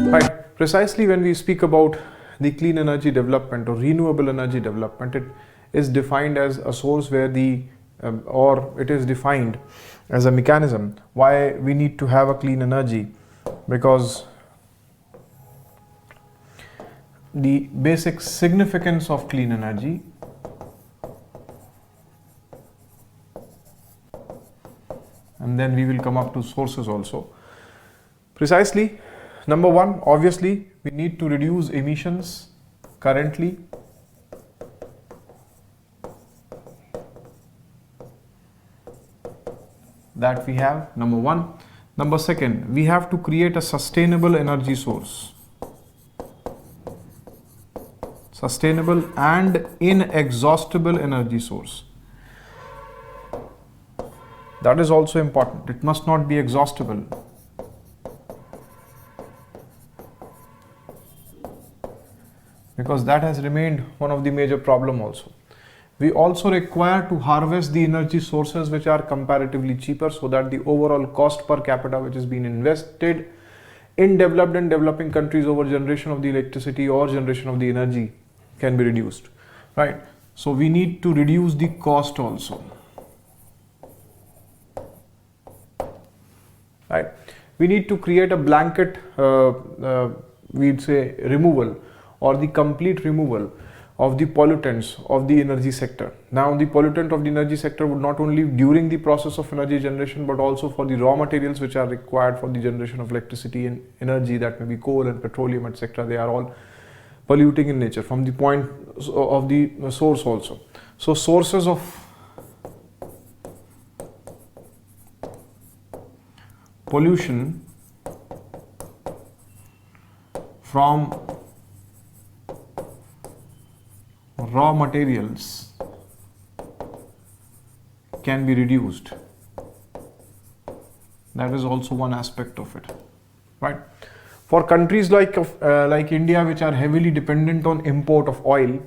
Right, precisely when we speak about the clean energy development or renewable energy development, it is defined as a source where or it is defined as a mechanism why we need to have a clean energy, because the basic significance of clean energy and then we will come up to sources also. Precisely, number one, obviously we need to reduce emissions currently. That we have, number one. Number second, we have to create a sustainable energy source. Sustainable and inexhaustible energy source. That is also important. It must not be exhaustible. Because that has remained one of the major problem also. We also require to harvest the energy sources which are comparatively cheaper, so that the overall cost per capita which is being invested in developed and developing countries over generation of the electricity or generation of the energy can be reduced, right? So we need to reduce the cost also, right? We need to create a blanket, we'd say removal or the complete removal of the pollutants of the energy sector. Now the pollutant of the energy sector would not only during the process of energy generation but also for the raw materials which are required for the generation of electricity and energy, that may be coal and petroleum, etc. They are all polluting in nature from the point of the source also. So sources of pollution from raw materials can be reduced. That is also one aspect of it, right? For countries like India, which are heavily dependent on import of oil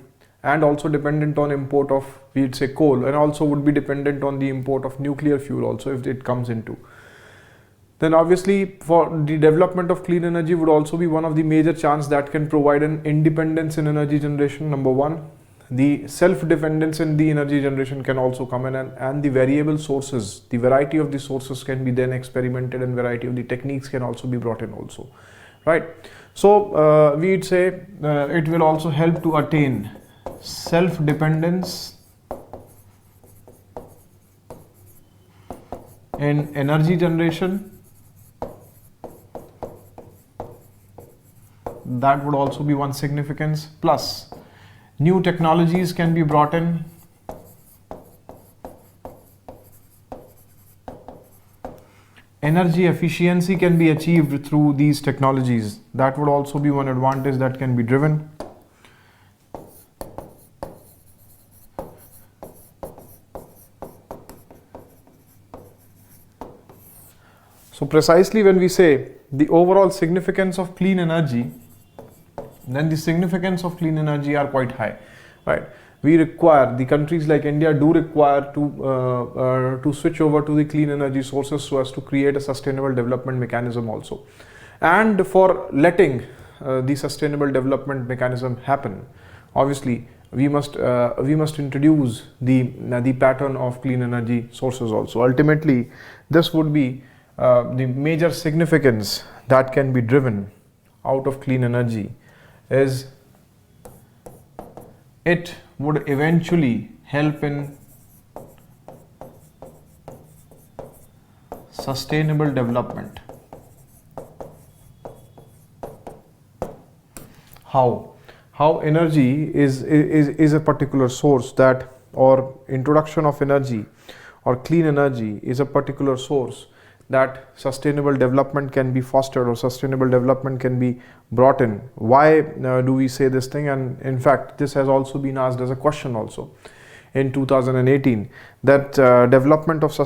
and also dependent on import of, we'd say, coal, and also would be dependent on the import of nuclear fuel also if it comes into, then obviously for the development of clean energy would also be one of the major chance that can provide an independence in energy generation. Number one, the self-dependence in the energy generation can also come in, and the variable sources, the variety of the sources can be then experimented and variety of the techniques can also be brought in also, right? So we'd say it will also help to attain self-dependence in energy generation. That would also be one significance. Plus, new technologies can be brought in. Energy efficiency can be achieved through these technologies. That would also be one advantage that can be driven. So precisely when we say the overall significance of clean energy, then the significance of clean energy are quite high, right? We require, the countries like India do require to switch over to the clean energy sources so as to create a sustainable development mechanism also. And for letting the sustainable development mechanism happen, obviously we must introduce the pattern of clean energy sources also. Ultimately, this would be the major significance that can be driven out of clean energy, is it would eventually help in sustainable development. How energy is a particular source that, or introduction of energy or clean energy is a particular source that sustainable development can be fostered or sustainable development can be brought in. Why do we say this thing? And in fact, this has also been asked as a question also in 2018, that development of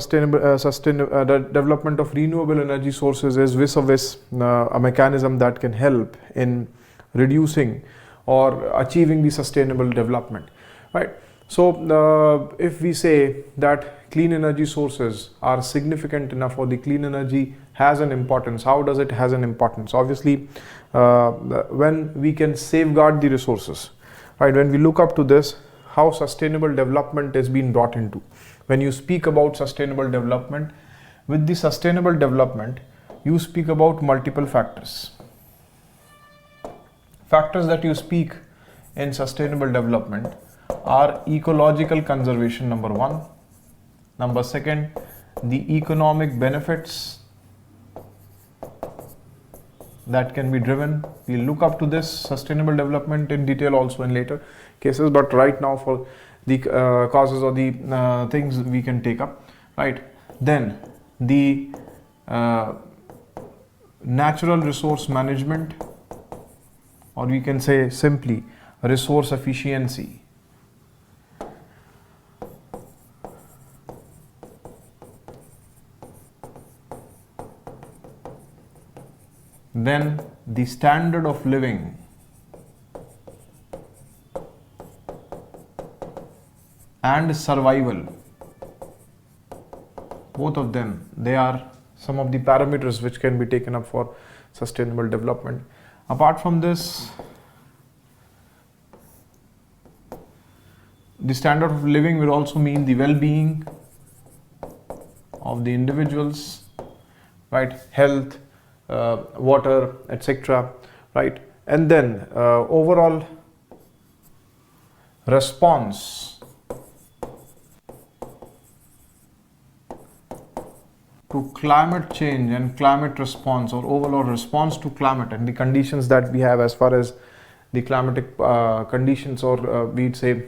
development of renewable energy sources is vis-a-vis a mechanism that can help in reducing or achieving the sustainable development, right? So if we say that clean energy sources are significant enough, or the clean energy has an importance. How does it has an importance? Obviously, when we can safeguard the resources, right? When we look up to this, how sustainable development is being brought into. When you speak about sustainable development, with the sustainable development, you speak about multiple factors. Factors that you speak in sustainable development are ecological conservation, number one. Number second, the economic benefits that can be driven. We'll look up to this sustainable development in detail also in later cases, but right now for the causes or the things we can take up, right? Then the natural resource management, or we can say simply resource efficiency. Then the standard of living, and survival. Both of them, they are some of the parameters which can be taken up for sustainable development. Apart from this, the standard of living will also mean the well-being of the individuals, right? Health, water, etc., right? And then overall response to climate change and climate response, or overall response to climate and the conditions that we have as far as the climatic conditions, or we'd say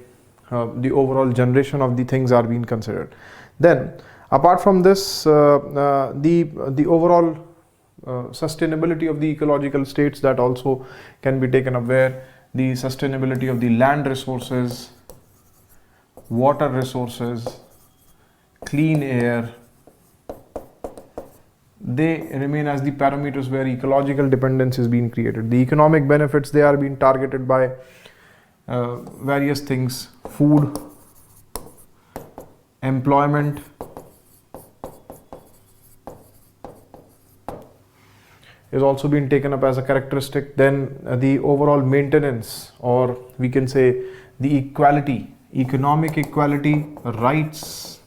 the overall generation of the things are being considered. Then apart from this, the overall sustainability of the ecological states that also can be taken up, where the sustainability of the land resources, water resources, clean air, they remain as the parameters where ecological dependence is being created. The economic benefits, they are being targeted by various things: food, employment, is also being taken up as a characteristic. Then the overall maintenance, or we can say the equality, economic equality, rights,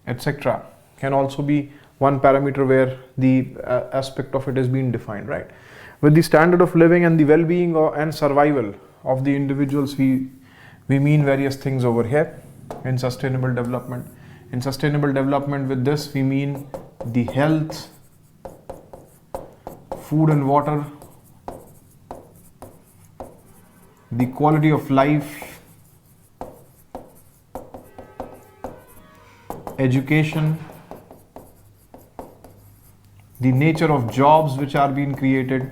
etc., can also be one parameter where the aspect of it is being defined, right? With the standard of living and the well-being and survival of the individuals, we mean various things over here in sustainable development. In sustainable development, with this we mean the health, food and water, the quality of life, education, the nature of jobs which are being created,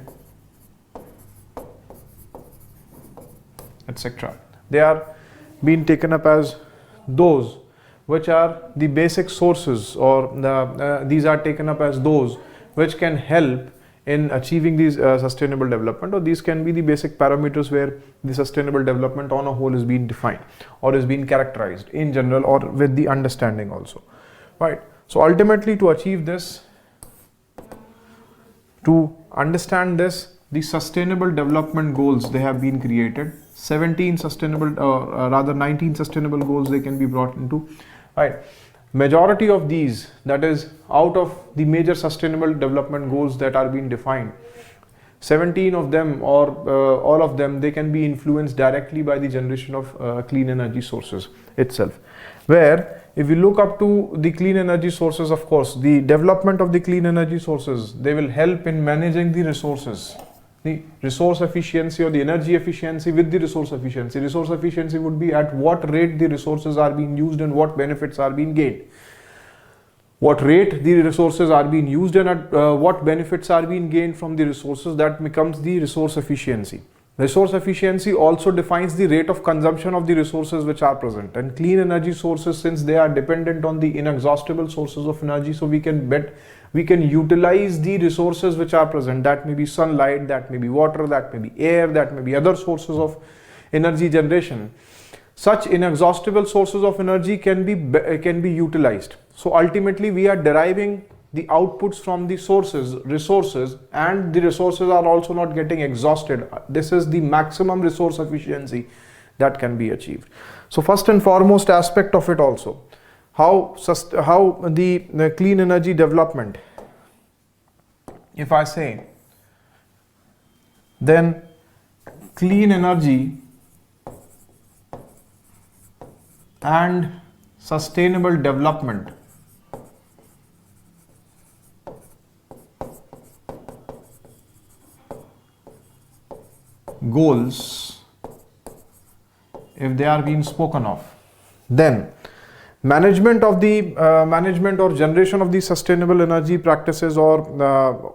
etc. They are being taken up as those which are the basic sources, or these are taken up as those which can help in achieving these sustainable development, or these can be the basic parameters where the sustainable development on a whole is being defined or is being characterized in general, or with the understanding also, right? So ultimately, to achieve this, to understand this, the sustainable development goals, they have been created. 17 sustainable, or rather 19 sustainable goals they can be brought into, right? Majority of these, that is out of the major sustainable development goals that are being defined, 17 of them, or all of them, they can be influenced directly by the generation of clean energy sources itself. Where if we look up to the clean energy sources, of course, the development of the clean energy sources, they will help in managing the resources, the resource efficiency or the energy efficiency with the resource efficiency. Resource efficiency would be at what rate the resources are being used and what benefits are being gained. What rate the resources are being used and at what benefits are being gained from the resources, that becomes the resource efficiency. Resource efficiency also defines the rate of consumption of the resources which are present. And clean energy sources, since they are dependent on the inexhaustible sources of energy, so we can utilize the resources which are present. That may be sunlight, that may be water, that may be air, that may be other sources of energy generation. Such inexhaustible sources of energy can be utilized. So ultimately we are deriving the outputs from the resources, and the resources are also not getting exhausted. This is the maximum resource efficiency that can be achieved. So first and foremost aspect of it also, how the clean energy development, if I say, then clean energy and sustainable development goals, if they are being spoken of, then management or generation of the sustainable energy practices, or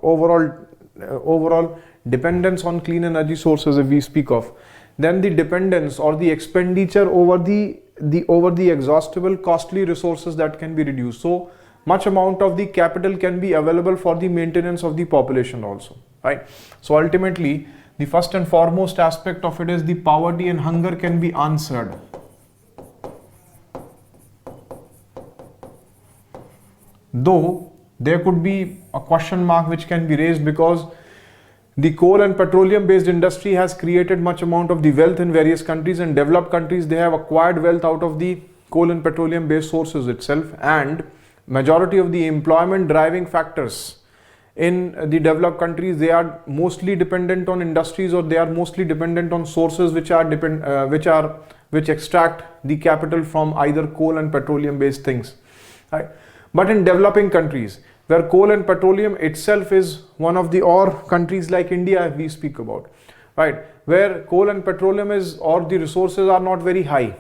overall dependence on clean energy sources, if we speak of, then the dependence or the expenditure over the exhaustible costly resources that can be reduced. So much amount of the capital can be available for the maintenance of the population also, right? So ultimately, the first and foremost aspect of it is the poverty and hunger can be answered. Though there could be a question mark which can be raised, because the coal and petroleum based industry has created much amount of the wealth in various countries, and developed countries, they have acquired wealth out of the coal and petroleum based sources itself, and majority of the employment driving factors in the developed countries, they are mostly dependent on industries, or they are mostly dependent on sources which extract the capital from either coal and petroleum based things, right? But in developing countries, where coal and petroleum itself is one of the, or countries like India we speak about, right, where coal and petroleum is, or the resources are not very high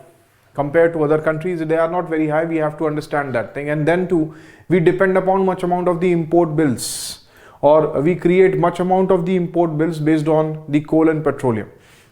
compared to other countries, they are not very high, we have to understand that thing. And then too, we depend upon much amount of the import bills, or we create much amount of the import bills based on the coal and petroleum,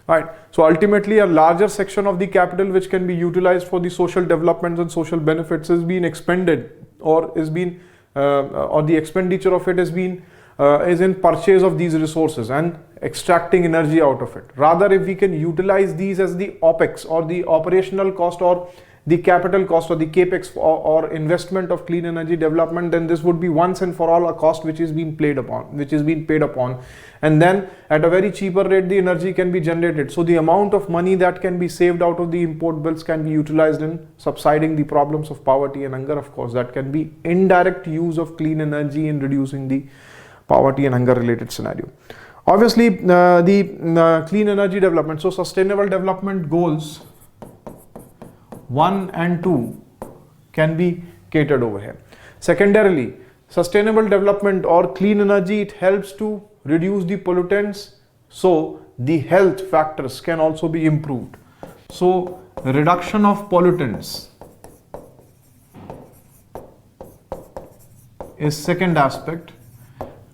right? So ultimately, a larger section of the capital which can be utilized for the social developments and social benefits is being expended, or is being or the expenditure of it is in purchase of these resources and extracting energy out of it. Rather, if we can utilize these as the OPEX, or the operational cost, or the capital cost, or the capex, or investment of clean energy development, then this would be once and for all a cost which is being paid upon, and then at a very cheaper rate the energy can be generated. So the amount of money that can be saved out of the import bills can be utilized in subsiding the problems of poverty and hunger. Of course, that can be indirect use of clean energy in reducing the poverty and hunger related scenario. Obviously, the clean energy development, so sustainable development goals 1 and 2 can be catered over here. Secondarily, sustainable development or clean energy, it helps to reduce the pollutants, so the health factors can also be improved. So reduction of pollutants is second aspect,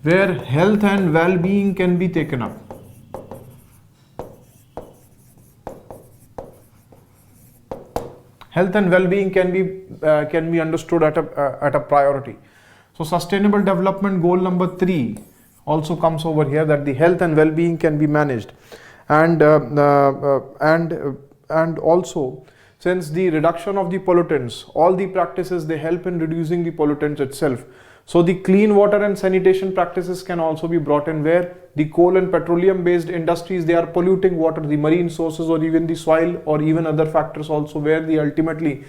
where health and well-being can be taken up. Health and well-being can be understood at a priority. So sustainable development goal number 3 also comes over here, that the health and well-being can be managed, and also, since the reduction of the pollutants, all the practices, they help in reducing the pollutants itself. So the clean water and sanitation practices can also be brought in, where the coal and petroleum based industries, they are polluting water, the marine sources, or even the soil, or even other factors also, where ultimately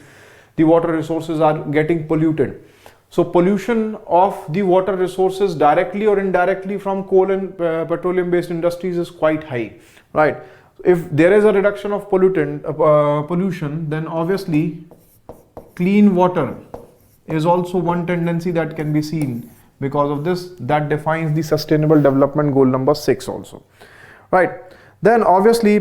the water resources are getting polluted. So pollution of the water resources directly or indirectly from coal and petroleum based industries is quite high, right? If there is a reduction of pollution, then obviously clean water is also one tendency that can be seen. Because of this, that defines the sustainable development goal number 6 also, right? Then obviously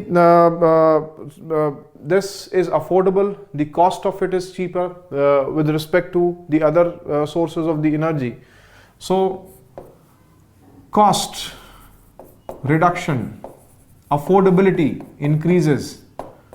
this is affordable, the cost of it is cheaper with respect to the other sources of the energy. So cost reduction, affordability increases,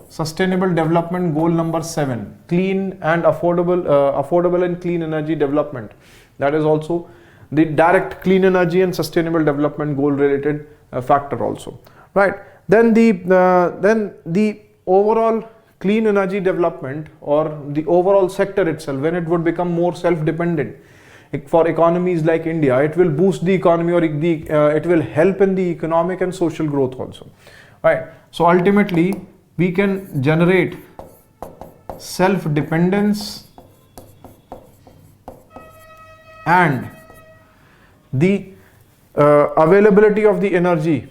sustainable development goal number 7, clean and affordable and clean energy development. That is also the direct clean energy and sustainable development goal related factor also, right? Then the overall clean energy development, or the overall sector itself, when it would become more self-dependent, for economies like India, it will boost the economy, or it will help in the economic and social growth also, right? So ultimately we can generate self-dependence and the availability of the energy.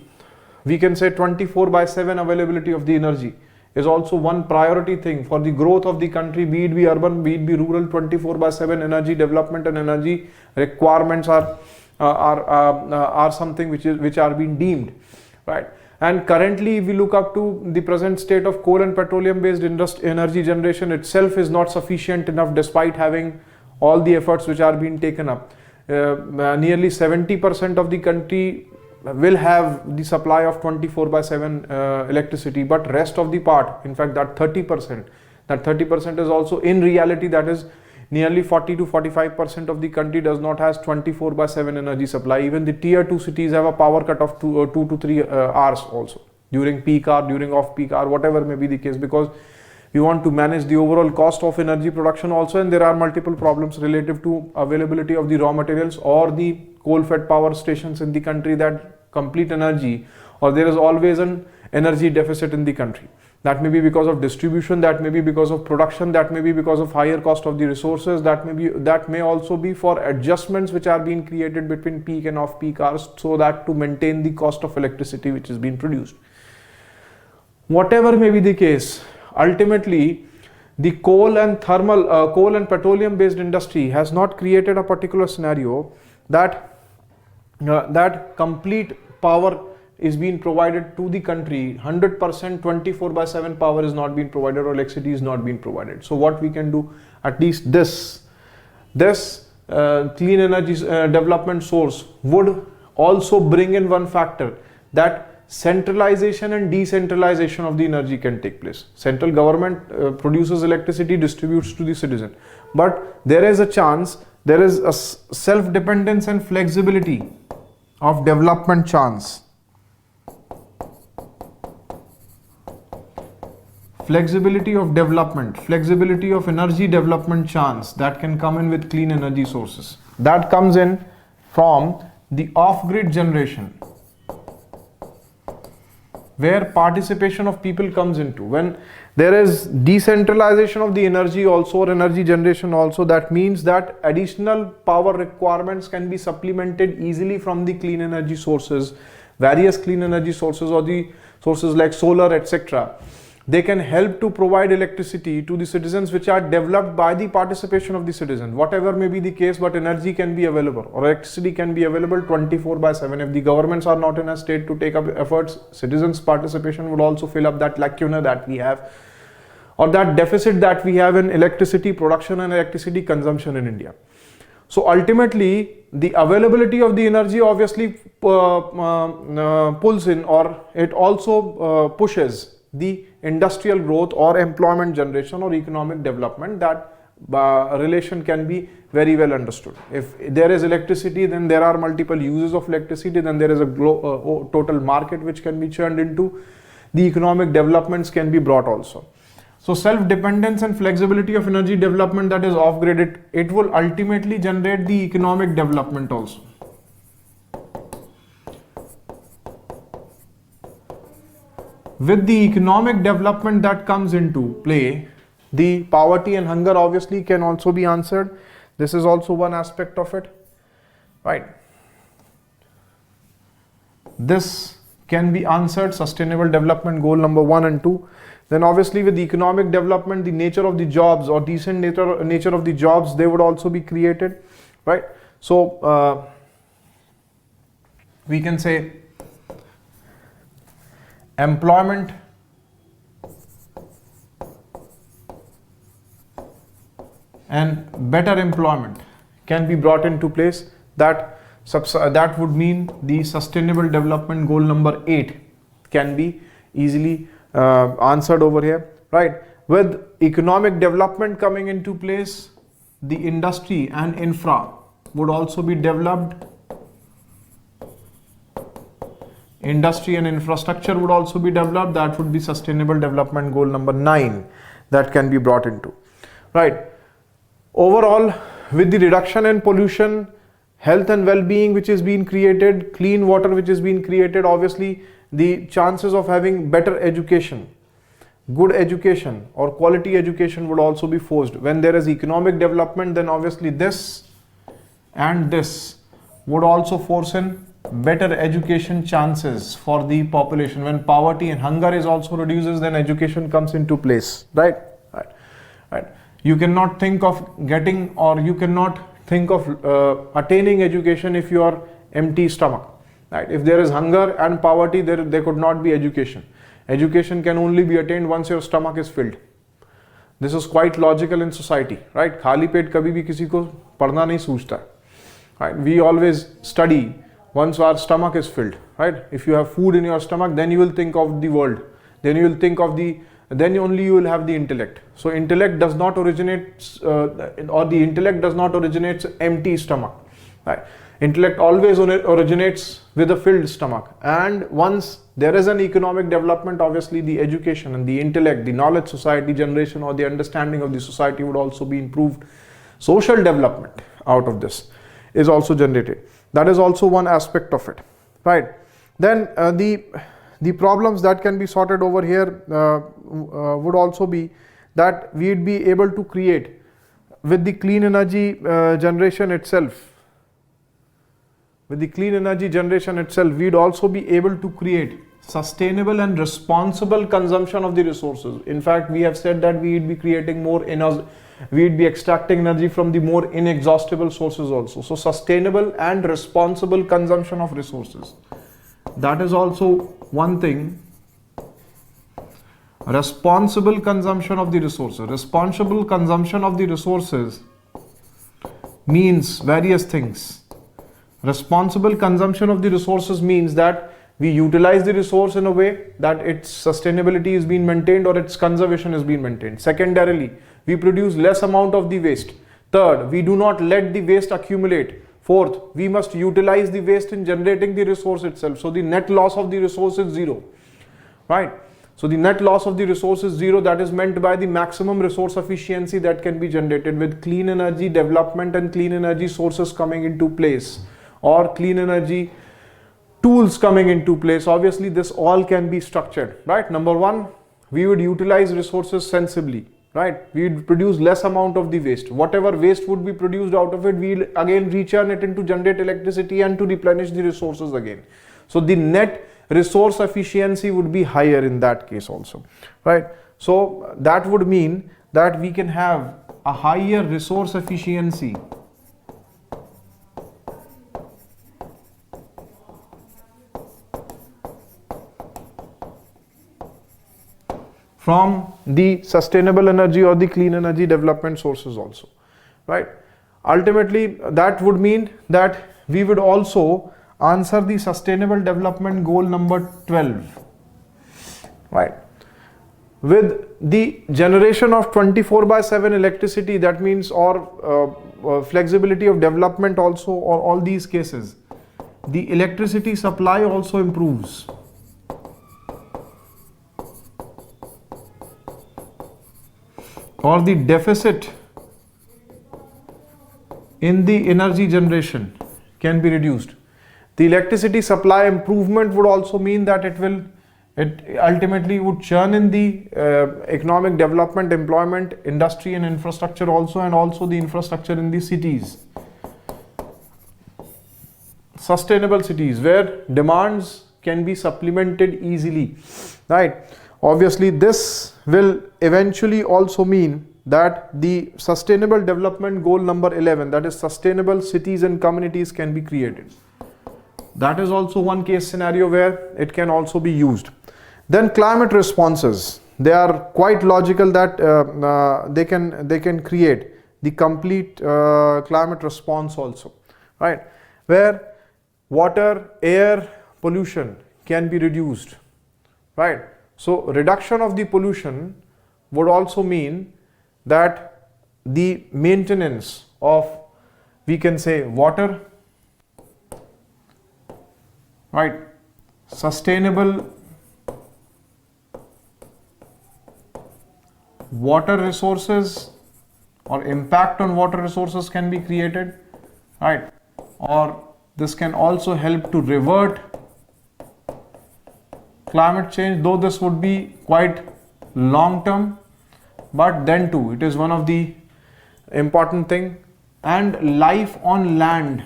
We can say 24/7 availability of the energy is also one priority thing for the growth of the country, be it be urban, be it be rural. 24/7 energy development and energy requirements are something which are being deemed, right? And currently, if we look up to the present state of coal and petroleum based energy generation itself is not sufficient enough, despite having all the efforts which are being taken up. Nearly 70% of the country will have the supply of 24/7 electricity, but rest of the part, in fact that 30% is also in reality, that is nearly 40 to 45% of the country does not has 24/7 energy supply. Even the tier 2 cities have a power cut of 2 to 3 hours also, during peak hour, during off peak hour, whatever may be the case, because we want to manage the overall cost of energy production also, and there are multiple problems relative to availability of the raw materials or the coal-fed power stations in the country that complete energy, or there is always an energy deficit in the country. That may be because of distribution, that may be because of production, that may be because of higher cost of the resources, that may also be for adjustments which are being created between peak and off peak hours, so that to maintain the cost of electricity which is being produced. Whatever may be the case, ultimately the coal and petroleum based industry has not created a particular scenario that complete power is being provided to the country. 100% 24/7 power is not being provided, or electricity is not being provided. So what we can do, at least this clean energy development source would also bring in one factor, that centralization and decentralization of the energy can take place. Central government produces electricity, distributes to the citizen, but there is a chance, there is a self-dependence and flexibility of development chance. Flexibility of development, flexibility of energy development chance that can come in with clean energy sources. That comes in from the off-grid generation, where participation of people comes into. When there is decentralization of the energy also, or energy generation also, that means that additional power requirements can be supplemented easily from the clean energy sources, various clean energy sources, or the sources like solar, etc. They can help to provide electricity to the citizens, which are developed by the participation of the citizen. Whatever may be the case, but energy can be available, or electricity can be available 24/7. If the governments are not in a state to take up efforts, citizens' participation would also fill up that lacuna that we have, or that deficit that we have in electricity production and electricity consumption in India. So ultimately, the availability of the energy obviously pulls in, or it also pushes the industrial growth or employment generation or economic development. That relation can be very well understood. If there is electricity, then there are multiple uses of electricity, then there is a total market which can be churned into, the economic developments can be brought also. So self-dependence and flexibility of energy development, that is off-grid, it will ultimately generate the economic development also. With the economic development that comes into play, the poverty and hunger obviously can also be answered. This is also one aspect of it, right? This can be answered, sustainable development goal number 1 and 2. Then obviously with the economic development, the nature of the jobs, or decent nature of the jobs, they would also be created, right? So we can say employment and better employment can be brought into place. That would mean the sustainable development goal number 8 can be easily answered over here, right? With economic development coming into place, the industry and infra would also be developed. Industry and infrastructure would also be developed. That would be sustainable development goal number 9 that can be brought into, right? Overall, with the reduction in pollution, health and well-being which is being created, clean water which is being created, obviously the chances of having better education, good education or quality education would also be forced. When there is economic development, then obviously this and this would also force in better education chances for the population. When poverty and hunger is also reduces, then education comes into place, right? Right. You cannot think of getting, or you cannot think of attaining education if you are empty stomach, right? If there is hunger and poverty, there could not be education. Education can only be attained once your stomach is filled. This is quite logical in society, right? खाली पेट कभी भी किसी को पढ़ना नहीं सूझता, right? We always study once our stomach is filled, right? If you have food in your stomach, then you will think of the world, then you will think of then only you will have the intellect. So intellect does not originate or the intellect does not originate empty stomach, right? Intellect always originates with a filled stomach, and once there is an economic development, obviously the education and the intellect, the knowledge society generation or the understanding of the society would also be improved. Social development out of this is also generated. That is also one aspect of it, right? Then the problems that can be sorted over here would also be that we'd be able to create with the clean energy generation itself. With the clean energy generation itself, we'd also be able to create sustainable and responsible consumption of the resources. In fact, we have said that we'd be creating more we'd be extracting energy from the more inexhaustible sources also. So sustainable and responsible consumption of resources. That is also one thing. Responsible consumption of the resources. Responsible consumption of the resources means various things. Responsible consumption of the resources means that we utilize the resource in a way that its sustainability is being maintained or its conservation is being maintained. Secondarily, we produce less amount of the waste. Third, we do not let the waste accumulate. Fourth, we must utilize the waste in generating the resource itself. So the net loss of the resource is zero, right? So the net loss of the resource is zero. That is meant by the maximum resource efficiency that can be generated with clean energy development and clean energy sources coming into place, or clean energy tools coming into place. Obviously this all can be structured, right? Number one, we would utilize resources sensibly, right? We would produce less amount of the waste. Whatever waste would be produced out of it, we'll again rechurn it into generate electricity and to replenish the resources again. So the net resource efficiency would be higher in that case also, right? So that would mean that we can have a higher resource efficiency from the sustainable energy or the clean energy development sources also, right? Ultimately, that would mean that we would also answer the sustainable development goal number 12, right? With the generation of 24/7 electricity, that means, or flexibility of development also, or all these cases, the electricity supply also improves. Or the deficit in the energy generation can be reduced. The electricity supply improvement would also mean that it ultimately would churn in the economic development, employment, industry and infrastructure also, and also the infrastructure in the cities. Sustainable cities where demands can be supplemented easily, right? Obviously, this will eventually also mean that the sustainable development goal number 11, that is sustainable cities and communities, can be created. That is also one case scenario where it can also be used. Then climate responses, they are quite logical that they can create the complete climate response also, right? Where water, air pollution can be reduced, right? So reduction of the pollution would also mean that the maintenance of, we can say, water, right, sustainable water resources or impact on water resources can be created, right? Or this can also help to revert climate change, though this would be quite long term, but then too it is one of the important thing. And life on land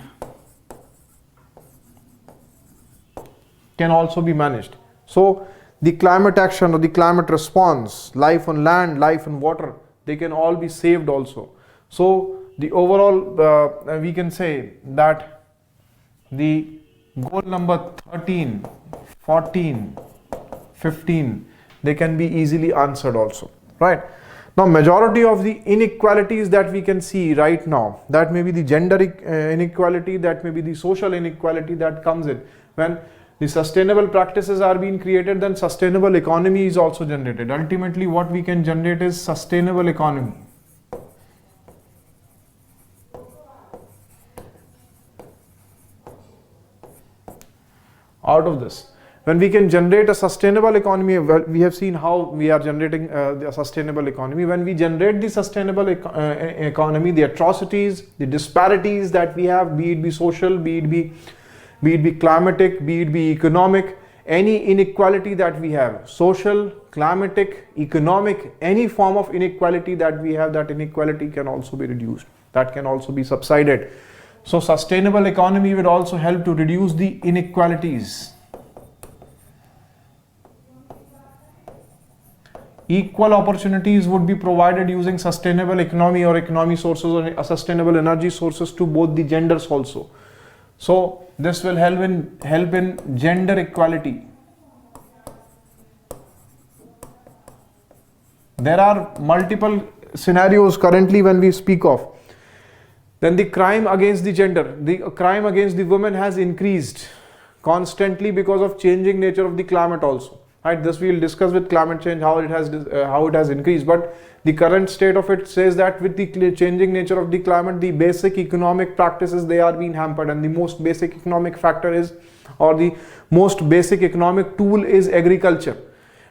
can also be managed. So the climate action or the climate response, life on land, life on water, they can all be saved also. So the overall we can say that the goal number 13, 14, 15, they can be easily answered also, right? Now majority of the inequalities that we can see right now, that may be the gender inequality, that may be the social inequality that comes in. When the sustainable practices are being created, then sustainable economy is also generated. Ultimately what we can generate is sustainable economy. Out of this, when we can generate a sustainable economy, well, we have seen how we are generating the sustainable economy. When we generate the sustainable economy, the atrocities, the disparities that we have, be it be social, be it be climatic, be it be economic, any inequality that we have, social, climatic, economic, any form of inequality that we have, that inequality can also be reduced, that can also be subsided. So sustainable economy would also help to reduce the inequalities. Equal opportunities would be provided using sustainable economy or economy sources or sustainable energy sources to both the genders also. So this will help in gender equality. There are multiple scenarios currently when we speak of. Then the crime against the gender, the crime against the women has increased constantly because of changing nature of the climate also. Right, this we will discuss with climate change how it has increased, but the current state of it says that with the changing nature of the climate, the basic economic practices, they are being hampered, and the most basic economic factor is, or the most basic economic tool is agriculture,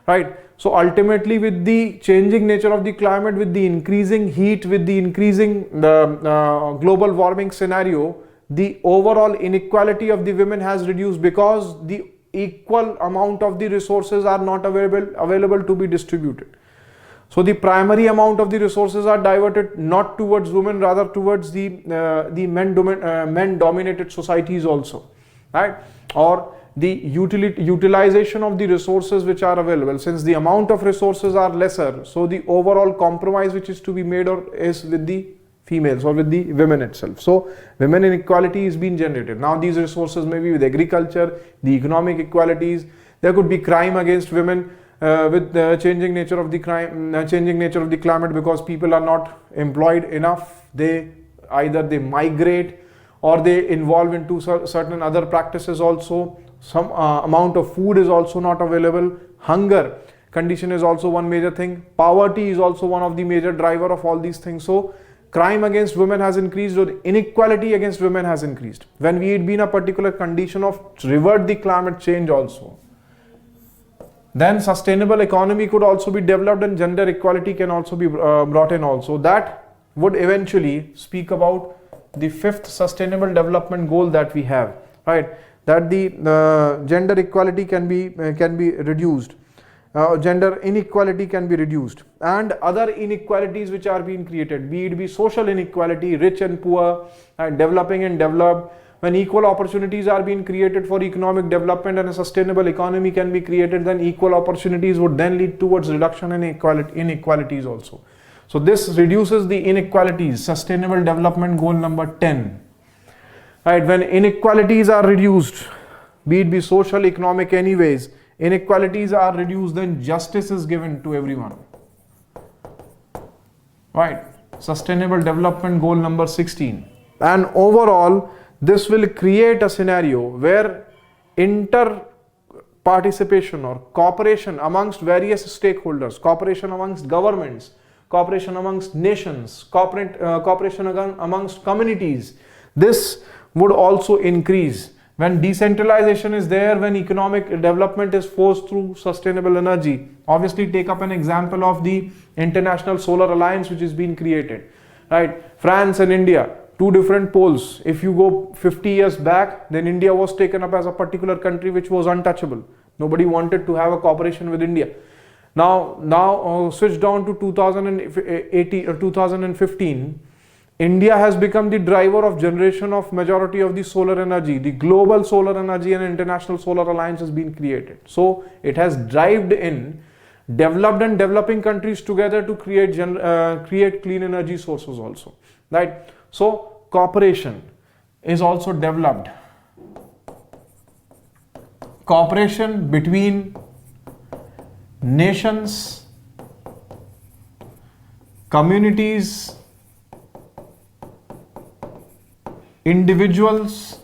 right? So ultimately with the changing nature of the climate, with the increasing heat, with the increasing global warming scenario, the overall inequality of the women has reduced because the equal amount of the resources are not available to be distributed. So the primary amount of the resources are diverted not towards women, rather towards the men dominated societies also, right? Or the utilization of the resources which are available, since the amount of resources are lesser, so the overall compromise which is to be made is with the females or with the women itself. So women inequality is being generated. Now these resources may be with agriculture, the economic equalities, there could be crime against women with the changing nature of the climate, because people are not employed enough. They either migrate or they involve into certain other practices also. Some amount of food is also not available. Hunger condition is also one major thing. Poverty is also one of the major driver of all these things. So crime against women has increased, or inequality against women has increased. When we had been a particular condition of revert the climate change also, then sustainable economy could also be developed and gender equality can also be brought in also. That would eventually speak about the 5th sustainable development goal that we have, right? That the gender equality can be reduced. Gender inequality can be reduced, and other inequalities which are being created, be it be social inequality, rich and poor, and developing and developed. When equal opportunities are being created for economic development and a sustainable economy can be created, then equal opportunities would then lead towards reduction in inequalities also. So this reduces the inequalities, sustainable development goal number 10. Right, when inequalities are reduced, be it be social, economic, anyways, inequalities are reduced, then justice is given to everyone. Right, sustainable development goal number 16. And overall, this will create a scenario where inter-participation or cooperation amongst various stakeholders, cooperation amongst governments, cooperation amongst nations, cooperation amongst communities, this would also increase. When decentralization is there, when economic development is forced through sustainable energy. Obviously, take up an example of the International Solar Alliance which is being created. right? France and India, two different poles. If you go 50 years back, then India was taken up as a particular country which was untouchable. Nobody wanted to have a cooperation with India. Now switch down to 2018 or 2015. India has become the driver of generation of majority of the solar energy. The global solar energy and international solar alliance has been created. So it has drived in developed and developing countries together to create clean energy sources also, right? So cooperation is also developed. Cooperation between nations, communities, individuals,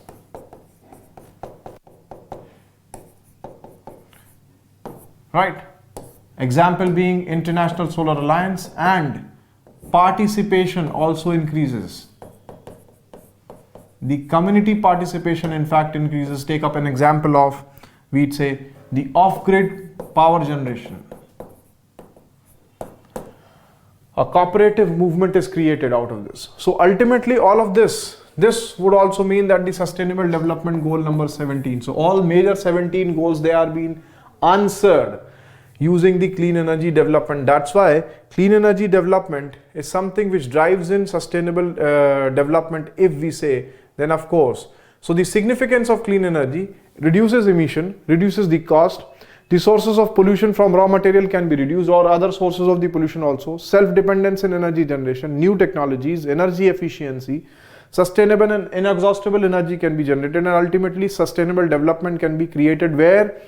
right? Example being International Solar Alliance, and participation also increases. The community participation in fact increases. Take up an example of, we'd say, the off-grid power generation. A cooperative movement is created out of this. So ultimately all of this would also mean that the sustainable development goal number 17. So all major 17 goals, they are being answered using the clean energy development. That's why clean energy development is something which drives in sustainable development, if we say, then of course. So the significance of clean energy: reduces emission, reduces the cost, the sources of pollution from raw material can be reduced, or other sources of the pollution also, self-dependence in energy generation, new technologies, energy efficiency, sustainable and inexhaustible energy can be generated, and ultimately sustainable development can be created where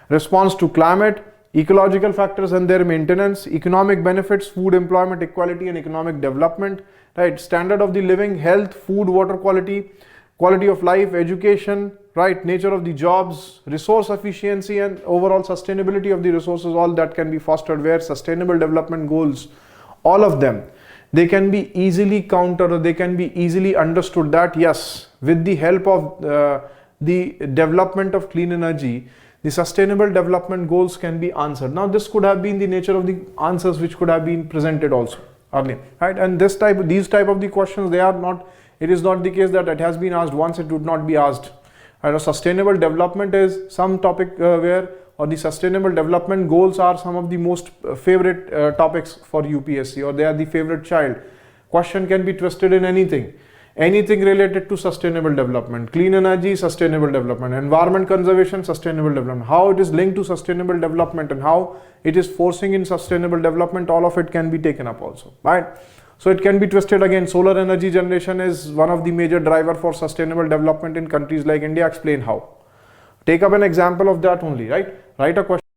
response to climate, ecological factors and their maintenance, economic benefits, food, employment, equality and economic development, right? Standard of the living, health, food, water quality, quality of life, education, right? Nature of the jobs, resource efficiency and overall sustainability of the resources, all that can be fostered where sustainable development goals, all of them, they can be easily countered, or they can be easily understood that yes, with the help of the development of clean energy, the sustainable development goals can be answered. Now this could have been the nature of the answers which could have been presented also earlier, right? And these type of the questions, they are not, it is not the case that it has been asked once, it would not be asked. Right? Sustainable development is some topic where, or the sustainable development goals are some of the most favorite topics for UPSC, or they are the favorite child. Question can be twisted in anything related to sustainable development, clean energy, sustainable development, environment conservation, sustainable development, how it is linked to sustainable development and how it is forcing in sustainable development, all of it can be taken up also, right? So it can be twisted again. Solar energy generation is one of the major driver for sustainable development in countries like India. Explain how. Take up an example of that only, right? Write a question.